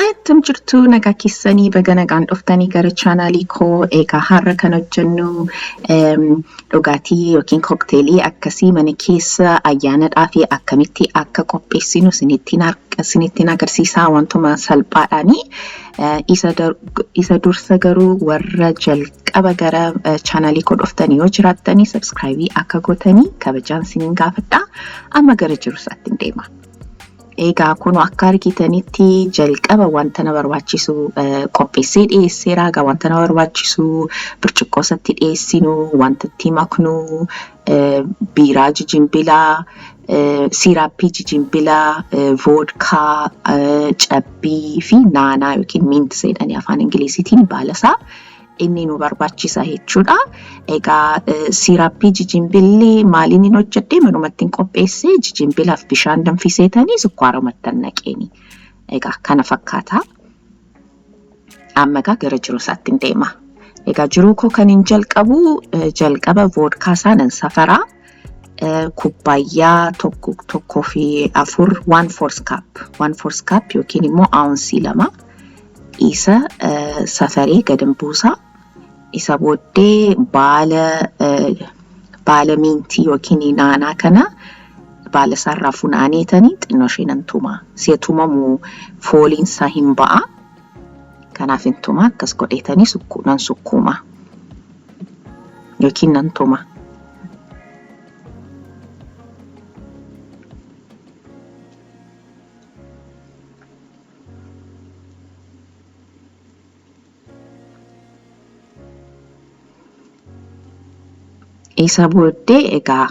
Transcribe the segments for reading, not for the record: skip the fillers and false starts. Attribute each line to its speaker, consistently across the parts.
Speaker 1: Attam jirtu nagaa keessanii baga nagaan dhuftanii gara chaanaalii koo eegaa har'a kan hojjennu dhugaatii yookiin kokteelii akkasii mana keessa ayyaanadhaa fi akkamitti akka qopheessinu isinittiin agarsiisaa wantuma salphaadhaani. Isa dursa garuu warra jalqaba gara chaanaalii koo dhuftanii yoo jiraattanii subscribe akka gootanii kabajaan isiniin gaafadha. Amma gara jiruusaatti deema. Egaa kun akka argitanitti jalqaba wanta na barbaachisu qopheessee dhiyeesseera. Egaa wanta na barbaachisu birciqqoo isatti dhiyeessinu, wanta itti maknu, biiraa jijimbilaa, siiraappii jijimbilaa, voodkaa, cabbii fi naanaa yookiin mint jedhanii afaan Ingiliziitiin baalasaa inni nu barbaachisa jechuudha. Egaa siiraappii jijimbilli maaliin hin hojjedhe manumatti qopheessee jijimbilaaf bishaan danfiseetanii sukkaarumatti naqeeni. Egaa kana fakkaata. Amma gara jiruusaatti deema. Egaa jiruu koo kan hin jalqaba voodkaa isaanan safaraa. Kubbayyaa tokkoo fi afur 1/4 cup yookiin immoo aunsii 2 isa safaree gadan buusaa. Isa booddee baala mintii yookiin naanaa kana baala isaarraa funaaneetanii xinnoo ishee nan tumaa. See tumamu fooliin isaa hin ba'a. Kanaaf hin tumaa akkas godheetanii nan sukkuuma yookiin nan tuma. Isa booddee egaa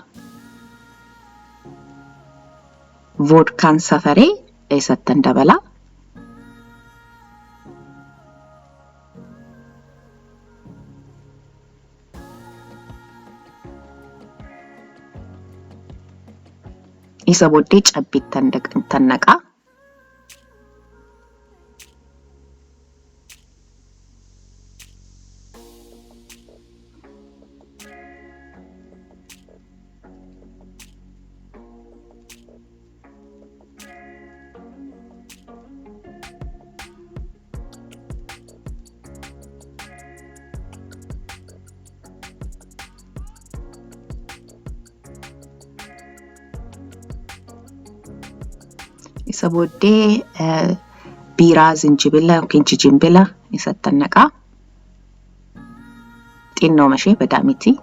Speaker 1: voodkaan safaree isattan dabala. Isa booddee cabbiittan naqa. Isa booddee biiraa zinjibila yookiin jijimbila isattan naqaa. Xinnooma ishee badaa miti.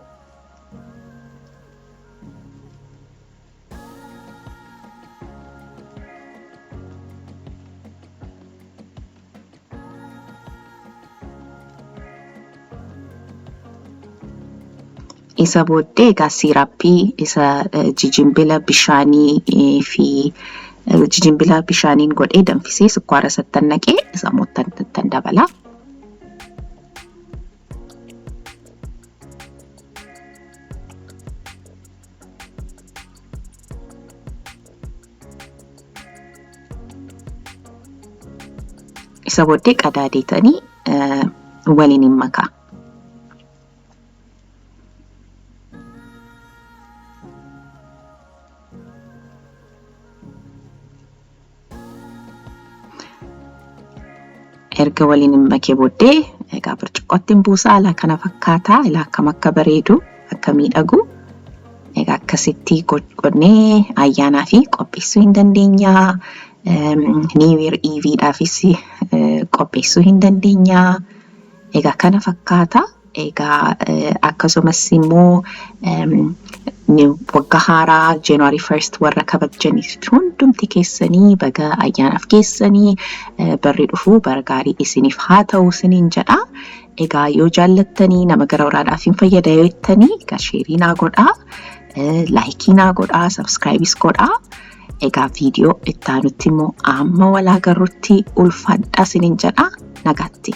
Speaker 1: Isa booddee egaa siiraappii isa jijimbila bishaanii fi jijimbila bishaaniin godhee danfisee sukkaara isattan naqee isa moottan dabala. Isa booddee qadaadeetanii waliin hin makaa. Erga waliin hin makee booddee egaa birciqqootti buusaa. Ilaa kana fakkaata. Ilaa akkam akka bareedu akka miidhagu. Egaa akkasitti godhee ayyaanaa fi qopheessuu hin dandeenya. New Year Eve'dhaafis qopheessuu hin dandeenya. Egaa kana fakkaata. Egaa akkasumas immoo waggaa haaraa January 1st warra kabajaniif hundumti keessanii baga ayyaanaaf geessanii barri dhufuu bara gaarii isiniif haa ta'u isiniin jedha. Egaa yoo jaallattanii nama gara biraadhaaf hin fayyada yoo jettanii egaa sheerii naa godhaa, laayikii naa godhaa, sabskiraayibis godhaa. Egaa viidiyoo itti aanutti immoo amma wal agarrutti ulfaadhaa isiniin jedha. Nagaatti.